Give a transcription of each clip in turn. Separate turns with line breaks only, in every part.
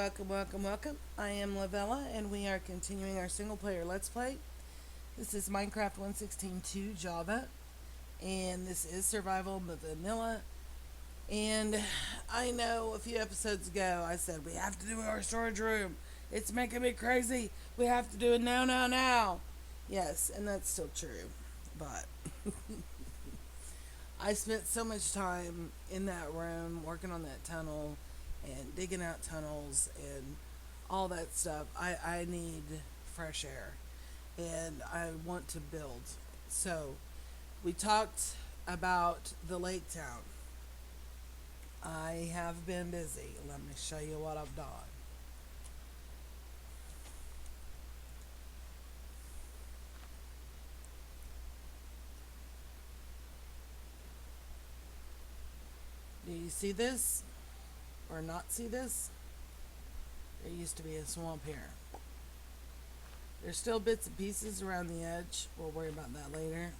welcome. I am Lavella, and we are continuing our single player Let's Play. This is Minecraft 1.16.2 Java, and this is Survival Vanilla. And I know a few episodes ago I said we have to do our storage room. It's making me crazy. We have to do it now. Yes, and that's still true. But I spent so much time in that room working on that tunnel and digging out tunnels and all that stuff. I need fresh air and I want to build. So we talked about the lake town. I have been busy. Let me show you what I've done. Do you see this? Or not see this? There used to be a swamp here. There's still bits and pieces around the edge. We'll worry about that later.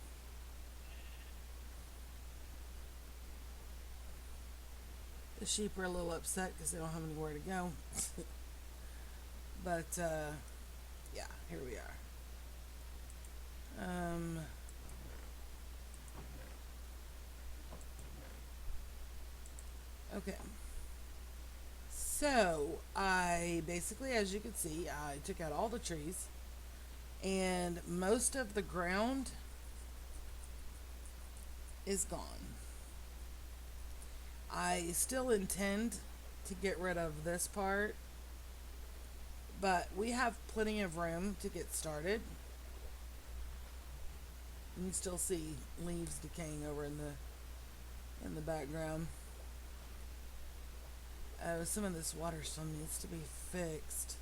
The sheep are a little upset because they don't have anywhere to go. But, yeah, here we are. Okay. So, I basically, as you can see, I took out all the trees. And most of the ground is gone. I still intend to get rid of this part, but we have plenty of room to get started. You can still see leaves decaying over in the background. Some of this water still needs to be fixed.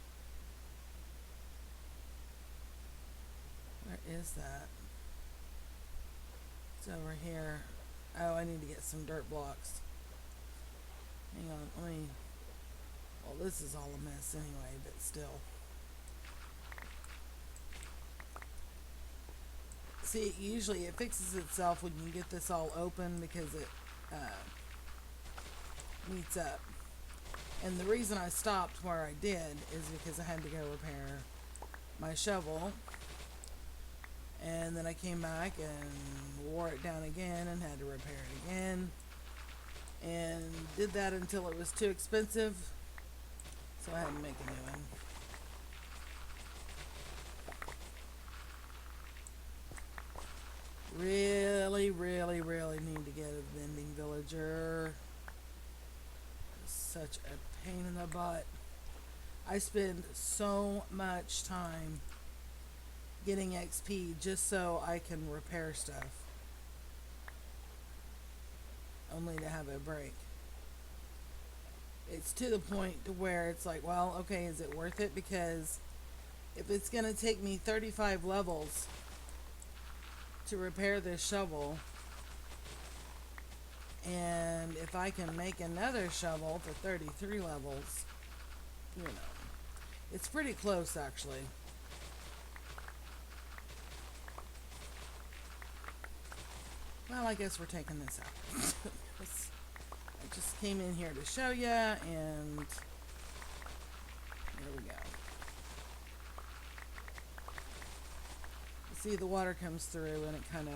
Where is that? It's over here. Oh, I need to get some dirt blocks. Hang on, let me... Well, this is all a mess anyway, but still. See, usually it fixes itself when you get this all open because it meets up. And the reason I stopped where I did is because I had to go repair my shovel. And then I came back and wore it down again and had to repair it again. And did that until it was too expensive. So I had to make a new one. Really need to get a vending villager. It's such a pain in the butt. I spend so much time getting XP just so I can repair stuff. Only to have it break. It's to the point to where it's like, well, okay, is it worth it? Because if it's going to take me 35 levels to repair this shovel, and if I can make another shovel for 33 levels, you know, it's pretty close actually. Well, I guess we're taking this out. I just came in here to show you, and there we go. You see, the water comes through and it kind of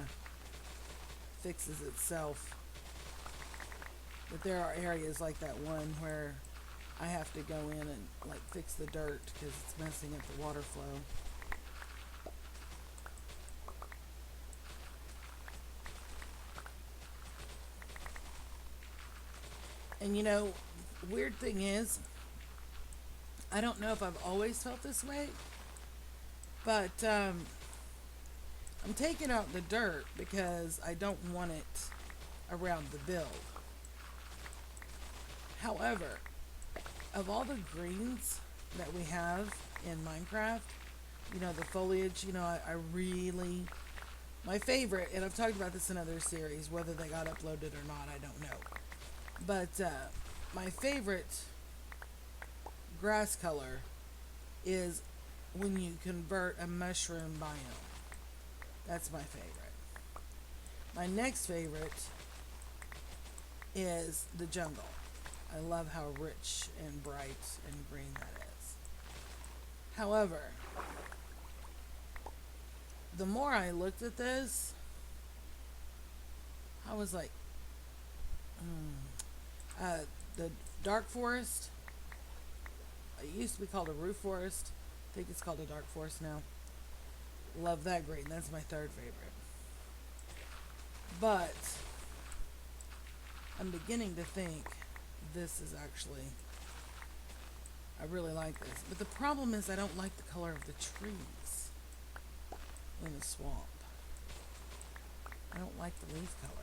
fixes itself. But there are areas like that one where I have to go in and like fix the dirt because it's messing up the water flow. And you know, weird thing is, I don't know if I've always felt this way, but I'm taking out the dirt because I don't want it around the build. However, of all the greens that we have in Minecraft, you know, the foliage, you know, I really, my favorite, and I've talked about this in other series, whether they got uploaded or not, I don't know. But my favorite grass color is when you convert a mushroom biome. That's my favorite. My next favorite is the jungle. I love how rich and bright and green that is. However, the more I looked at this, I was like, the dark forest. It used to be called a roof forest. I think it's called a dark forest now. Love that green. That's my third favorite. But I'm beginning to think this is actually, I really like this. But the problem is I don't like the color of the trees in the swamp. I don't like the leaf color.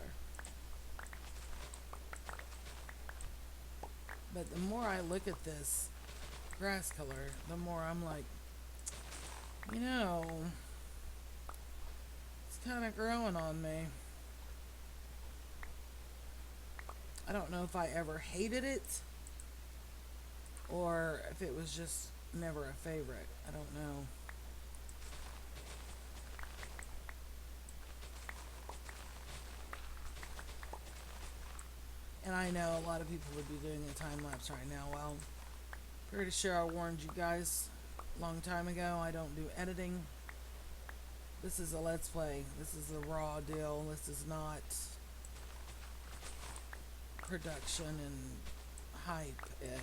But the more I look at this grass color, the more I'm like, you know, it's kind of growing on me. I don't know if I ever hated it or if it was just never a favorite. I don't know. And I know a lot of people would be doing a time lapse right now. Well, pretty sure I warned you guys a long time ago. I don't do editing. This is a let's play. This is a raw deal. This is not production and hype and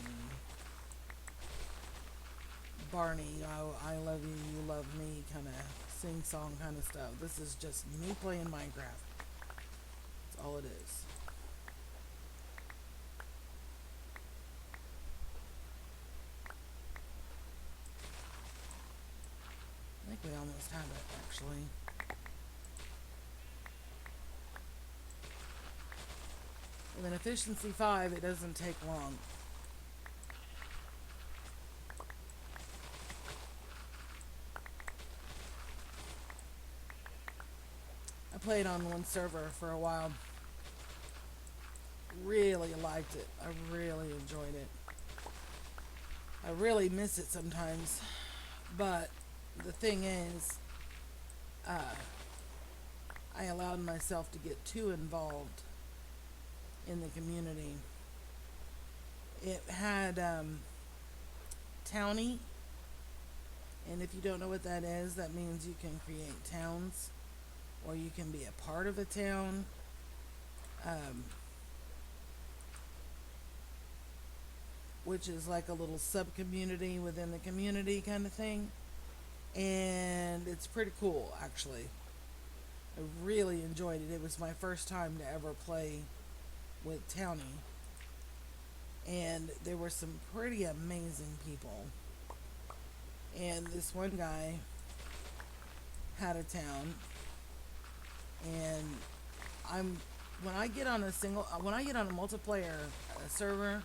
Barney, I love you, you love me kind of sing song kind of stuff. This is just me playing Minecraft. That's all it is. I think we almost have it actually. With an efficiency 5, it doesn't take long. I played on one server for a while. Really liked it. I really enjoyed it. I really miss it sometimes. But the thing is, I allowed myself to get too involved in the community. It had townie, and if you don't know what that is, that means you can create towns or you can be a part of a town. Which is like a little sub community within the community kind of thing. And it's pretty cool, actually. I really enjoyed it. It was my first time to ever play with Townie. And there were some pretty amazing people. And this one guy had a town. And when I get on a multiplayer server,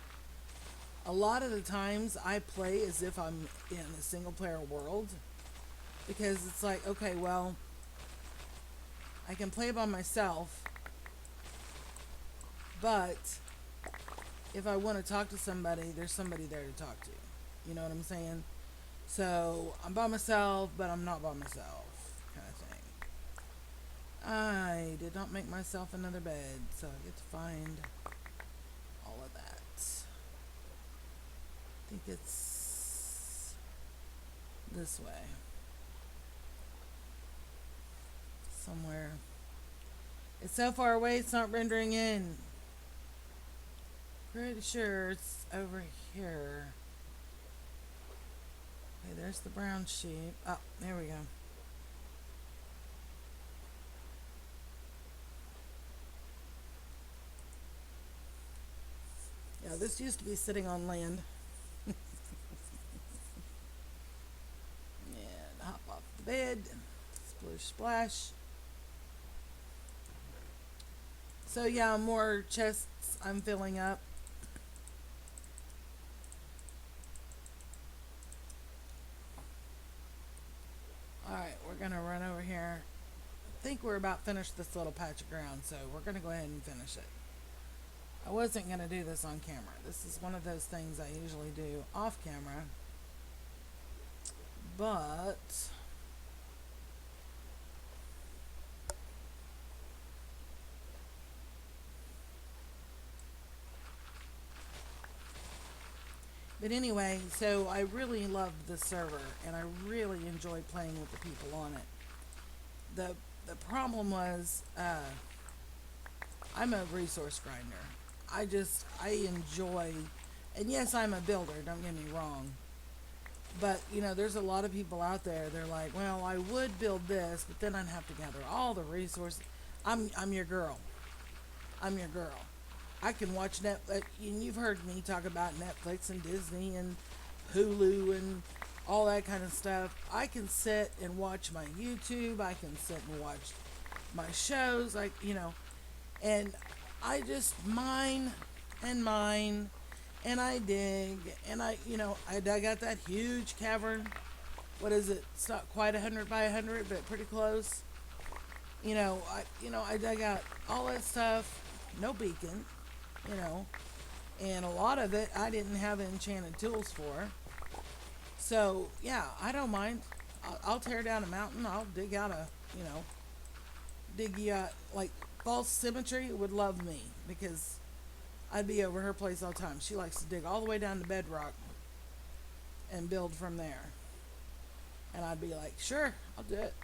a lot of the times I play as if I'm in a single player world, because it's like, okay, well, I can play by myself, but if I want to talk to somebody, there's somebody there to talk to. You know what I'm saying? So I'm by myself, but I'm not by myself, kind of thing. I did not make myself another bed, so I get to find all of that. I think it's this way. Somewhere. It's so far away, it's not rendering in. Pretty sure it's over here. Okay, there's the brown sheep. Oh, there we go. Yeah, this used to be sitting on land. And hop off the bed. Splish splash. So yeah, more chests I'm filling up. Alright, we're gonna run over here. I think we're about finished this little patch of ground, so we're gonna go ahead and finish it. I wasn't gonna do this on camera. This is one of those things I usually do off camera. But But anyway, so I really loved the server, and I really enjoyed playing with the people on it. The problem was, I'm a resource grinder. I enjoy, and yes, I'm a builder. Don't get me wrong. But there's a lot of people out there. They're like, well, I would build this, but then I'd have to gather all the resources. I'm your girl. I'm your girl. I can watch Netflix, and you've heard me talk about Netflix and Disney and Hulu and all that kind of stuff. I can sit and watch my YouTube. I can sit and watch my shows, and I just mine and mine, and I dig, and I dug out that huge cavern. What is it? It's not quite 100 by 100, but pretty close. I dug out all that stuff. No beacon, you know, and a lot of it I didn't have enchanted tools for. So yeah, I don't mind. I'll tear down a mountain. I'll dig out dig you out like false symmetry would love me because I'd be over her place all the time. She likes to dig all the way down to bedrock and build from there. And I'd be like, sure, I'll do it.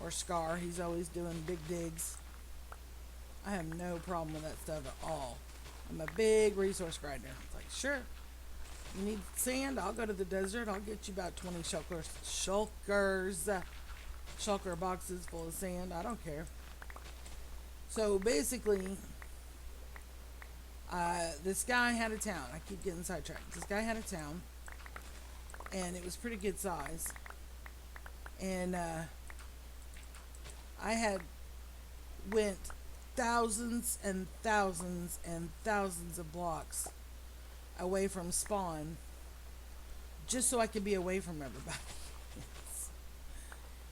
Or Scar, he's always doing big digs. I have no problem with that stuff at all. I'm a big resource grinder. It's like, sure, you need sand? I'll go to the desert. I'll get you about 20 shulker boxes full of sand. I don't care. So basically, this guy had a town. I keep getting sidetracked. This guy had a town, and it was pretty good size. And I had went thousands and thousands and thousands of blocks away from spawn just so I could be away from everybody.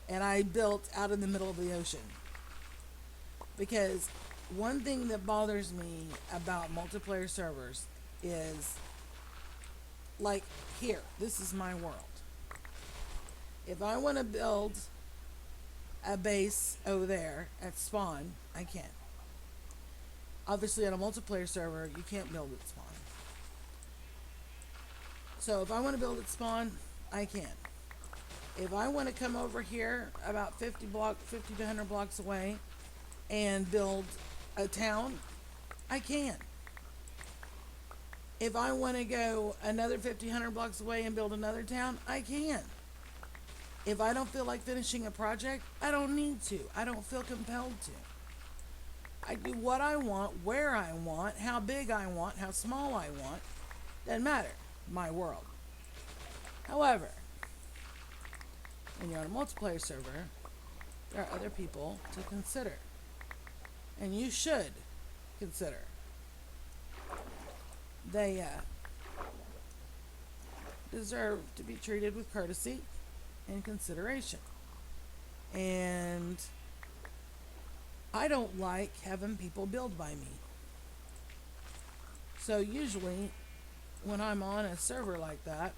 And I built out in the middle of the ocean. Because one thing that bothers me about multiplayer servers is, like, here, this is my world. If I want to build a base over there at spawn, I can. Obviously, on a multiplayer server, you can't build at spawn. So if I want to build at spawn, I can. If I want to come over here about 50 to 100 blocks away and build a town, I can. If I want to go another 50, 100 blocks away and build another town, I can. If I don't feel like finishing a project, I don't need to. I don't feel compelled to. I do what I want, where I want, how big I want, how small I want. Doesn't matter. My world. However, when you're on a multiplayer server, there are other people to consider. And you should consider. They deserve to be treated with courtesy and consideration. And I don't like having people build by me. So usually when I'm on a server like that,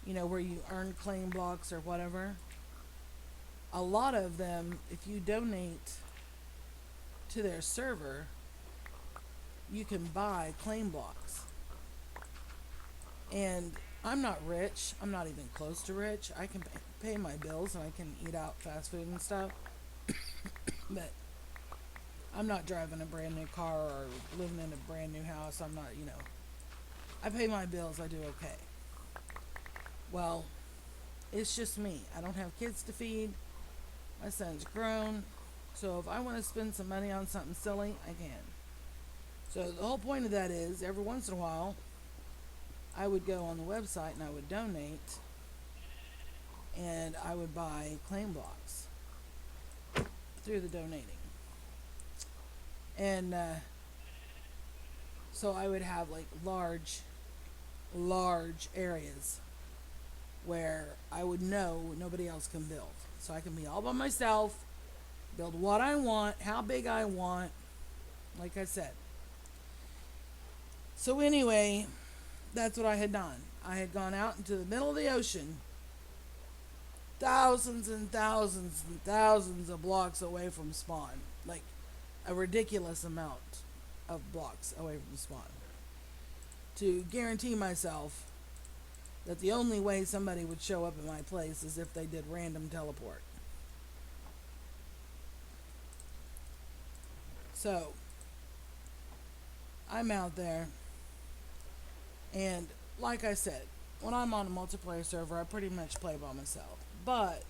where you earn claim blocks or whatever, a lot of them, if you donate to their server, you can buy claim blocks. And I'm not rich. I'm not even close to rich. I can pay my bills and I can eat out fast food and stuff. But I'm not driving a brand new car or living in a brand new house. I'm not, I pay my bills. I do okay. Well, it's just me. I don't have kids to feed. My son's grown. So if I want to spend some money on something silly, I can. So the whole point of that is, every once in a while, I would go on the website and I would donate, and I would buy claim blocks through the donating. And so I would have like large areas where I would know nobody else can build. So I can be all by myself, build what I want, how big I want, like I said. So anyway, that's what I had done. I had gone out into the middle of the ocean, thousands and thousands and thousands of blocks away from spawn. Like a ridiculous amount of blocks away from spawn. to guarantee myself that the only way somebody would show up at my place is if they did random teleport. So, I'm out there, and like I said, when I'm on a multiplayer server, I pretty much play by myself. But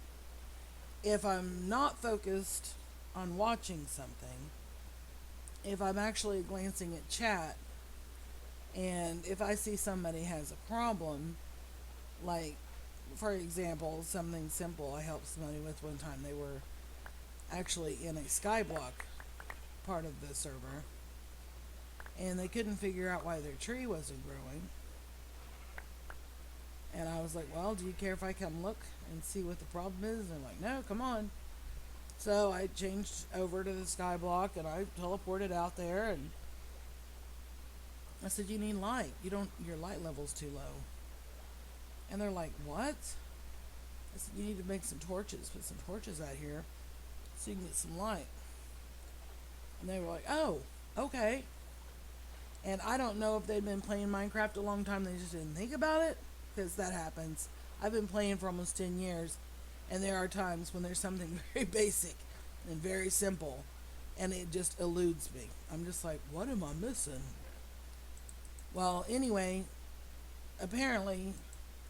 if I'm not focused on watching something, if I'm actually glancing at chat, and if I see somebody has a problem, like, for example, something simple I helped somebody with one time. They were actually in a skyblock part of the server, and they couldn't figure out why their tree wasn't growing. And I was like, well, do you care if I come look and see what the problem is? And they're like, no, come on. So I changed over to the skyblock and I teleported out there, and I said, you need light. Your light level's too low. And they're like, what? I said, you need to make some torches, put some torches out here so you can get some light. And they were like, oh, okay. And I don't know if they'd been playing Minecraft a long time, they just didn't think about it, because that happens. I've been playing for almost 10 years, and there are times when there's something very basic and very simple, and it just eludes me. I'm just like, what am I missing? Well, anyway, apparently,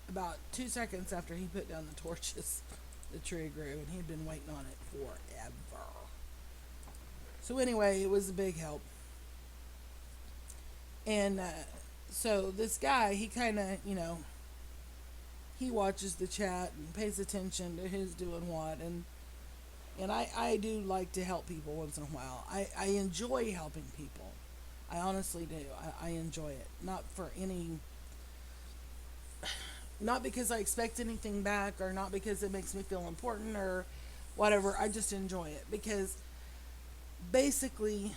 about 2 seconds after he put down the torches, the tree grew, and he'd been waiting on it forever. So anyway, it was a big help. And so this guy, he kind of, he watches the chat and pays attention to who's doing what. And I do like to help people once in a while. I enjoy helping people. I honestly do. I enjoy it. Not because I expect anything back, or not because it makes me feel important or whatever. I just enjoy it because basically,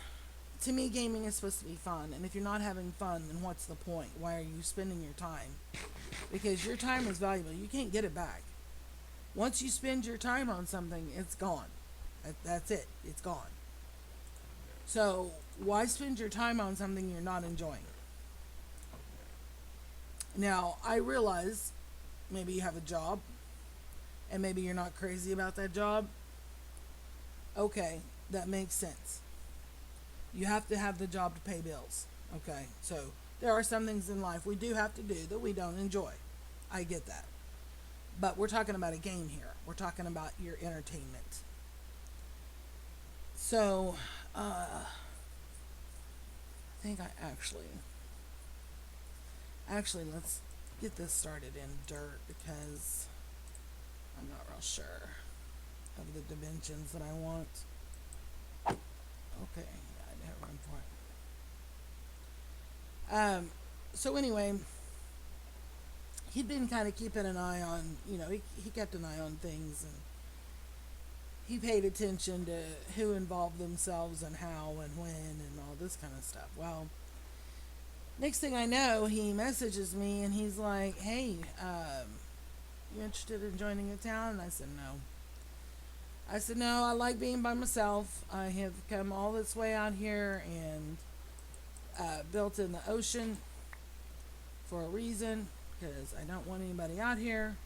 to me, gaming is supposed to be fun. And if you're not having fun, then what's the point? Why are you spending your time? Because your time is valuable. You can't get it back. Once you spend your time on something, it's gone. That's it. It's gone. So why spend your time on something you're not enjoying? Now, I realize maybe you have a job and maybe you're not crazy about that job. Okay, that makes sense. You have to have the job to pay bills. Okay, so there are some things in life we do have to do that we don't enjoy. I get that. But we're talking about a game here. We're talking about your entertainment. So, I think I actually, let's get this started in dirt because I'm not real sure of the dimensions that I want. Okay, yeah, I did run for it. So anyway, he'd been kind of keeping an eye on, he kept an eye on things, and he paid attention to who involved themselves and how and when and all this kind of stuff. Well, next thing I know, he messages me and he's like, hey, you interested in joining a town? And I said, no. I said, no, I like being by myself. I have come all this way out here and built in the ocean for a reason, because I don't want anybody out here.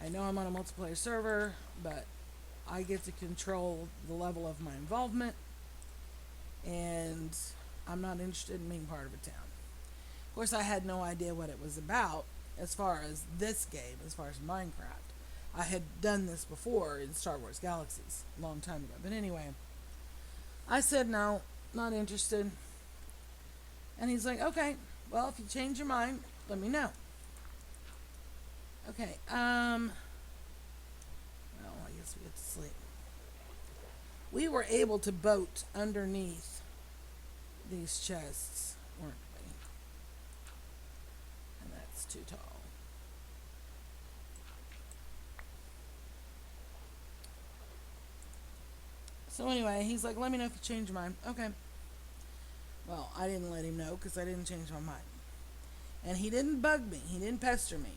I know I'm on a multiplayer server, but I get to control the level of my involvement, and I'm not interested in being part of a town. Of course, I had no idea what it was about as far as this game, as far as Minecraft. I had done this before in Star Wars Galaxies a long time ago. But anyway, I said no, not interested. And he's like, okay, well, if you change your mind, let me know. Okay, well, I guess we get to sleep. We were able to boat underneath these chests, weren't we? And that's too tall. So anyway, he's like, let me know if you change your mind. Okay. Well, I didn't let him know because I didn't change my mind. And he didn't bug me. He didn't pester me.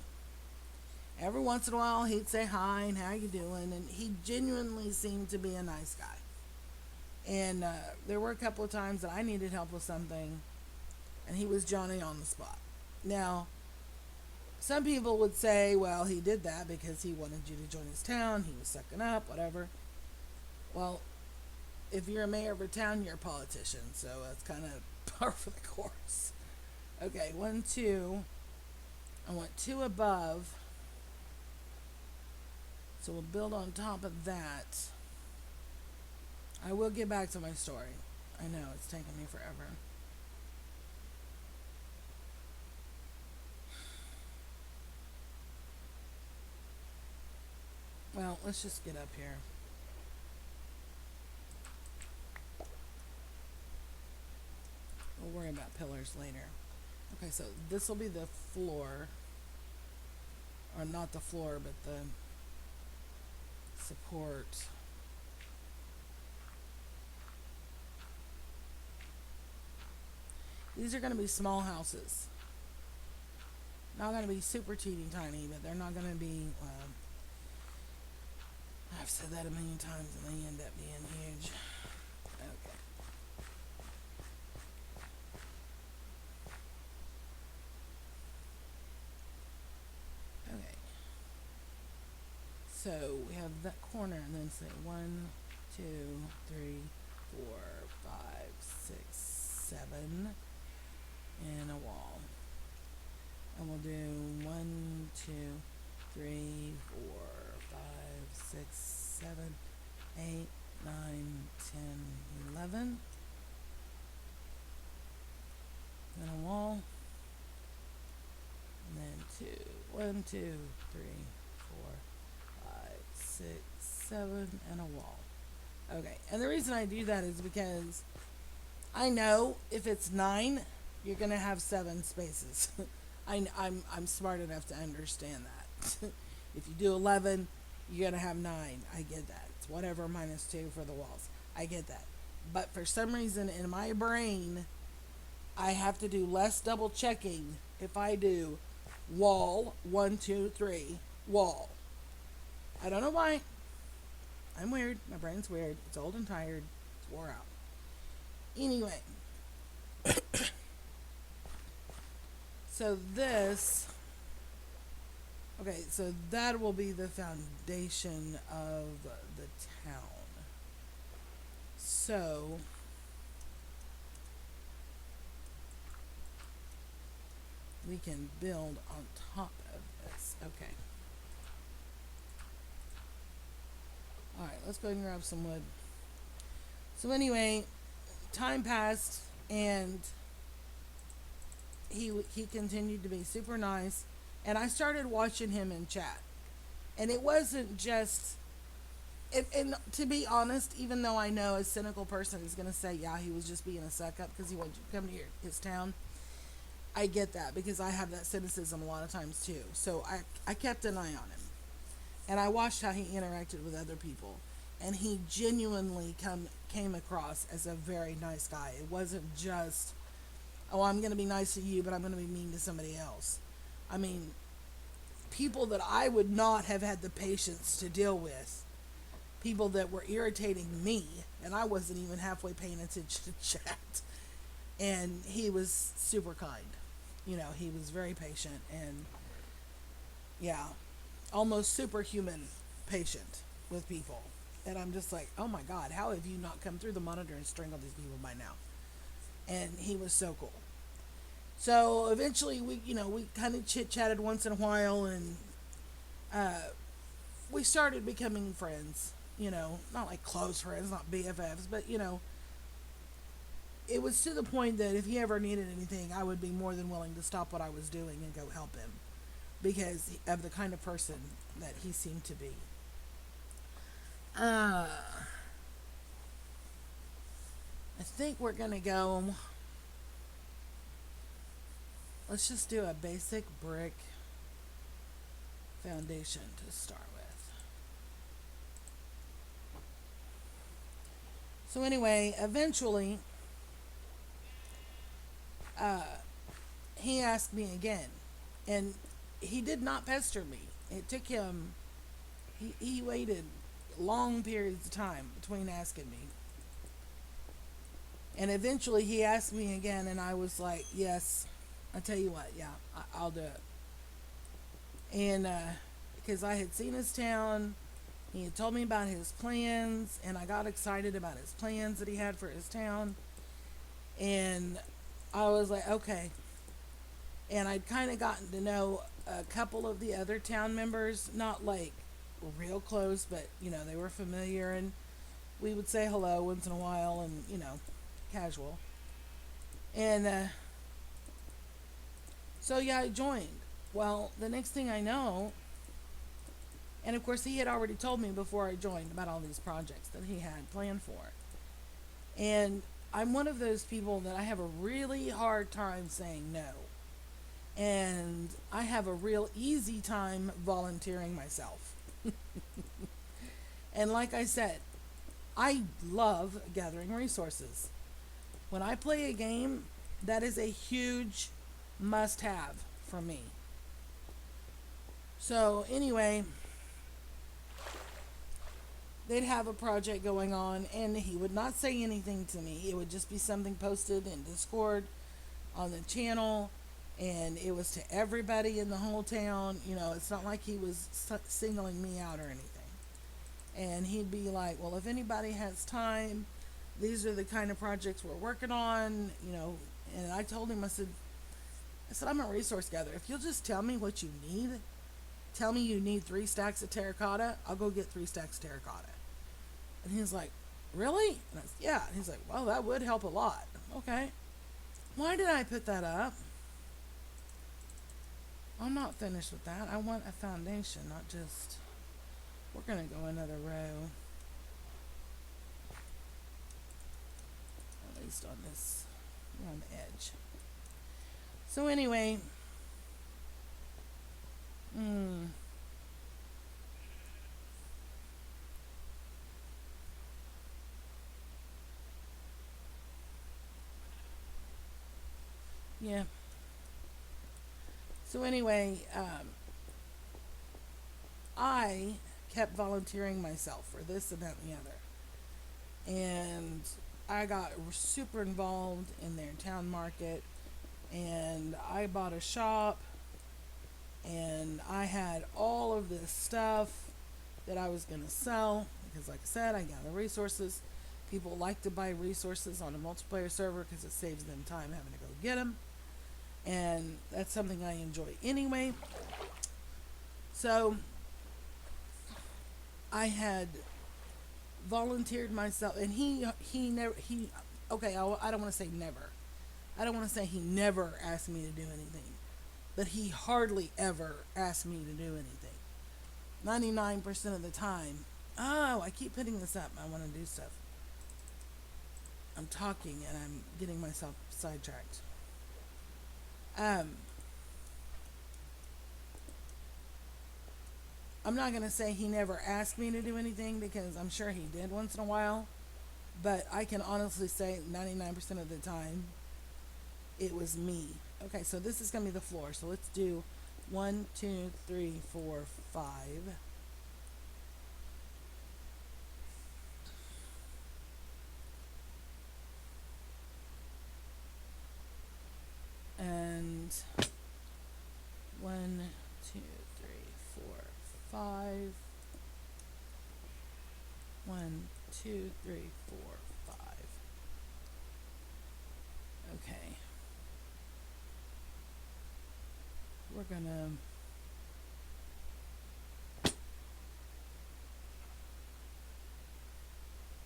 Every once in a while, he'd say hi and how you doing. And he genuinely seemed to be a nice guy. And there were a couple of times that I needed help with something. And he was Johnny on the spot. Now, some people would say, well, he did that because he wanted you to join his town, he was sucking up, whatever. Well, if you're a mayor of a town, you're a politician, so that's kind of par for the course. Okay, 1, 2. I want 2 above. So we'll build on top of that. I will get back to my story. I know, it's taking me forever. Well, let's just get up here. We'll worry about pillars later. Okay, so this will be the floor. Or not the floor, but the support. These are going to be small houses. Not going to be super teeny tiny, but they're not going to be, I've said that a million times and they end up being huge. Okay. Okay. So we have that corner and then say 1, 2, 3, 4, 5, 6, 7, and a wall. And we'll do 1, 2, 3, 4, 5, 6, 7, 8, 9, 10, 11. And a wall. And then 2, 1, 2, 3, 4, 5, 6, 7, and a wall. Okay, and the reason I do that is because I know if it's 9, you're gonna have 7 spaces. I'm smart enough to understand that. If you do 11, you're gonna have 9. I get that. It's whatever minus 2 for the walls. I get that. But for some reason in my brain, I have to do less double checking if I do wall 1, 2, 3 wall. I don't know why. I'm weird. My brain's weird. It's old and tired. It's wore out. Anyway. So this, okay, so that will be the foundation of the town. So, we can build on top of this. Okay. Alright, let's go ahead and grab some wood. So anyway, time passed and he continued to be super nice, and I started watching him in chat, and it wasn't just and to be honest, even though I know a cynical person is going to say, yeah, he was just being a suck up because he wanted to come to his town, I get that because I have that cynicism a lot of times too. So I kept an eye on him, and I watched how he interacted with other people, and he genuinely came across as a very nice guy. It wasn't just, oh, I'm going to be nice to you, but I'm going to be mean to somebody else. I mean, people that I would not have had the patience to deal with, people that were irritating me, and I wasn't even halfway paying attention to chat. And he was super kind. You know, he was very patient and, yeah, almost superhuman patient with people. And I'm just like, oh my God, how have you not come through the monitor and strangled these people by now? And he was so cool. So eventually we kind of chit-chatted once in a while, and we started becoming friends, not like close friends, not BFFs, but it was to the point that if he ever needed anything, I would be more than willing to stop what I was doing and go help him because of the kind of person that he seemed to be. I think we're gonna go. Let's just do a basic brick foundation to start with. So anyway, eventually, he asked me again, and he did not pester me. It took him. He waited long periods of time between asking me. And eventually he asked me again, and I was like, yes. I tell you what, yeah, I'll do it. And because I had seen his town, he had told me about his plans, and I got excited about his plans that he had for his town. And I was like, okay. And I'd kind of gotten to know a couple of the other town members, not like real close, but they were familiar, and we would say hello once in a while, and casual. And so yeah, I joined. Well, the next thing I know, and of course he had already told me before I joined about all these projects that he had planned for. And I'm one of those people that I have a really hard time saying no. And I have a real easy time volunteering myself. And like I said, I love gathering resources. When I play a game, that is a huge must have for me. So, anyway, they'd have a project going on, and he would not say anything to me. It would just be something posted in Discord on the channel, and it was to everybody in the whole town. It's not like he was singling me out or anything. And he'd be like, well, if anybody has time, these are the kind of projects we're working on. And I told him, I said, I'm a resource gatherer. If you'll just tell me what you need, tell me you need 3 stacks of terracotta, I'll go get 3 stacks of terracotta. And he's like, really? And I said, yeah. And he's like, well, that would help a lot. Okay. Why did I put that up? I'm not finished with that. I want a foundation, not just... We're going to go another row. At least on this. We're on the edge. So anyway. Yeah. So anyway, I kept volunteering myself for this and that and the other. And I got super involved in their town market, and I bought a shop, and I had all of this stuff that I was going to sell because, like I said, I gather resources. People like to buy resources on a multiplayer server because it saves them time having to go get them, and that's something I enjoy anyway. So I had volunteered myself, and he never he okay. I don't want to say never. I don't want to say he never asked me to do anything, but he hardly ever asked me to do anything. 99% of the time, oh, I keep putting this up. I want to do stuff. I'm talking and I'm getting myself sidetracked. I'm not going to say he never asked me to do anything because I'm sure he did once in a while. But I can honestly say 99% of the time, it was me. Okay, so this is going to be the floor. So let's do 1, 2, 3, 4, 5. And 1, 2, 3, 4, 5. 1, 2, 3, 4, 5. Okay. We're gonna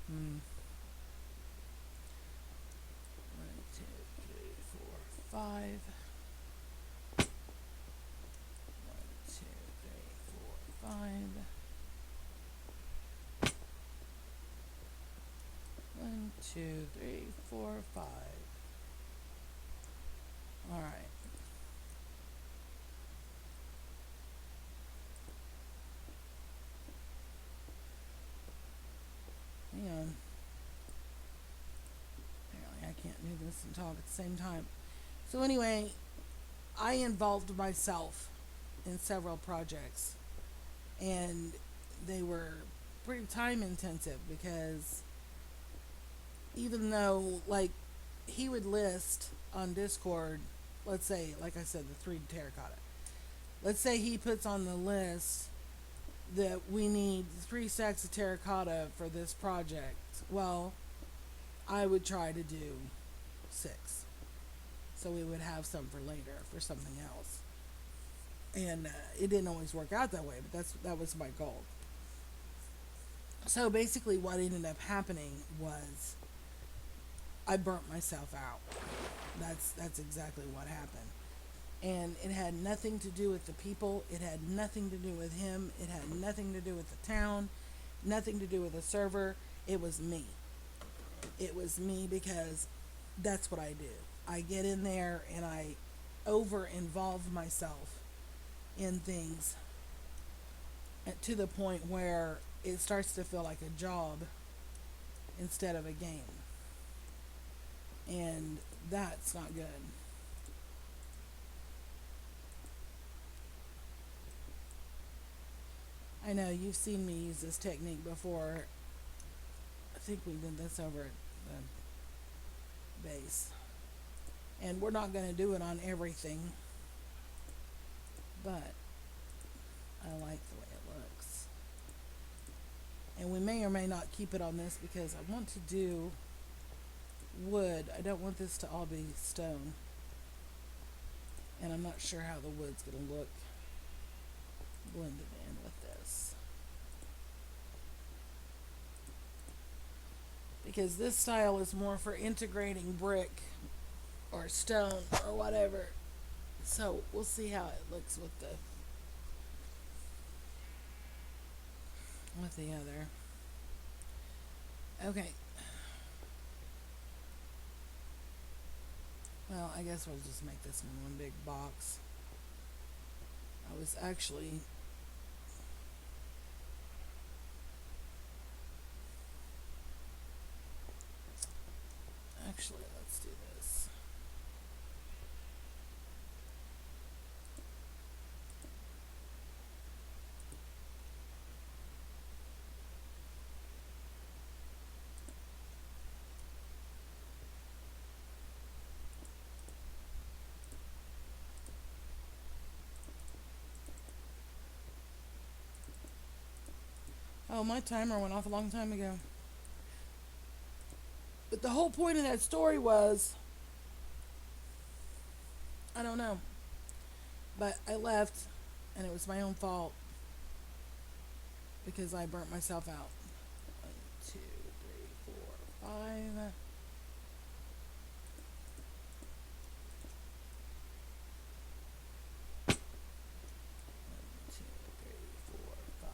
hmm. 1, 2, 3, 4, 5. 1, 2, 3, 4, 5. 1, 2, 3, 4, 5. All right. Hang on. Apparently, I can't do this and talk at the same time. So anyway, I involved myself in several projects, and they were pretty time intensive because even though, like, he would list on Discord let's say, like I said, the three terracotta. Let's say he puts on the list that we need 3 stacks of terracotta for this project. Well, I would try to do 6. So we would have some for later for something else. And it didn't always work out that way, but that was my goal. So basically, what ended up happening was I burnt myself out. That's exactly what happened. And it had nothing to do with the people. It had nothing to do with him. It had nothing to do with the town. Nothing to do with the server. It was me. It was me because that's what I do. I get in there and I over involve myself in things to the point where it starts to feel like a job instead of a game. And that's not good. I know you've seen me use this technique before. I think we did this over at the base. And we're not going to do it on everything, but I like the way it looks. And we may or may not keep it on this because I want to do wood. I don't want this to all be stone. And I'm not sure how the wood's going to look blended in with this. Because this style is more for integrating brick or stone or whatever. So we'll see how it looks with the other. Okay. Well, I guess we'll just make this one big box. I was actually let's do this. Oh, my timer went off a long time ago. But the whole point of that story was, I don't know. But I left, and it was my own fault because I burnt myself out. 1, 2, 3, 4, 5. 2, 3, 4, 5.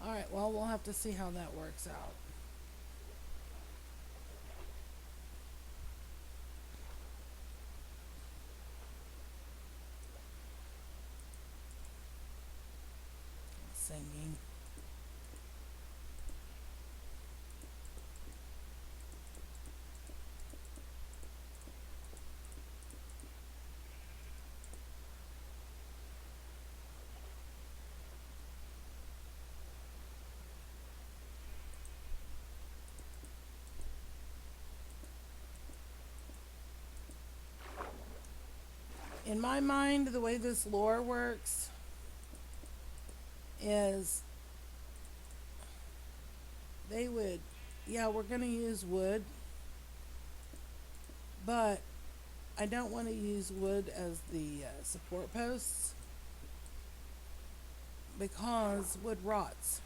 Alright, well, we'll have to see how that works out. Singing. In my mind, the way this lore works is they would, yeah, we're going to use wood, but I don't want to use wood as the support posts because wood rots.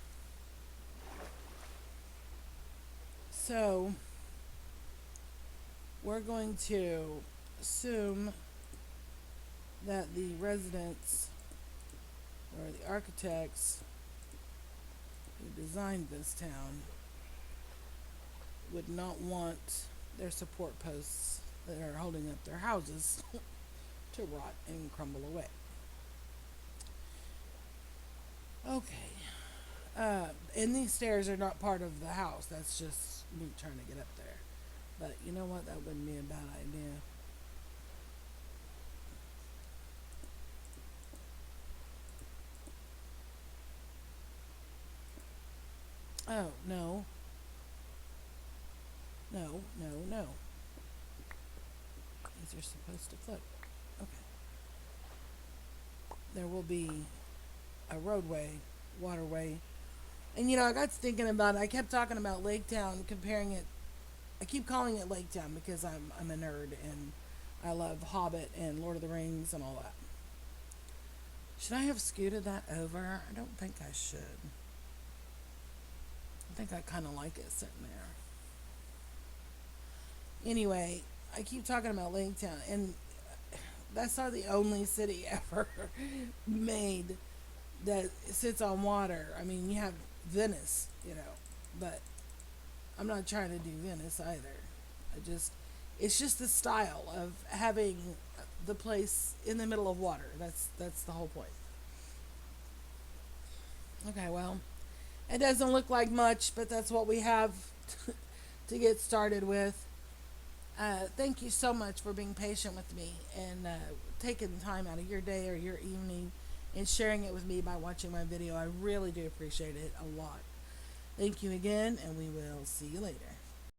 So we're going to assume that the residents or the architects who designed this town would not want their support posts that are holding up their houses to rot and crumble away. Okay. And these stairs are not part of the house. That's just me trying to get up there. But you know what? That wouldn't be a bad idea. Oh, no. No, no, no. These are supposed to float. Okay. There will be a roadway, waterway. And I got thinking about it. I kept talking about Lake Town, comparing it. I keep calling it Lake Town because I'm a nerd and I love Hobbit and Lord of the Rings and all that. Should I have scooted that over? I don't think I should. I think I kind of like it sitting there. Anyway, I keep talking about Lake Town, and that's not the only city ever made that sits on water. I mean, you have Venice, but I'm not trying to do Venice either. It's just the style of having the place in the middle of water. That's the whole point. Okay, well, it doesn't look like much, but that's what we have to get started with. Thank you so much for being patient with me and taking time out of your day or your evening and sharing it with me by watching my video. I really do appreciate it a lot. Thank you again, and we will see you later.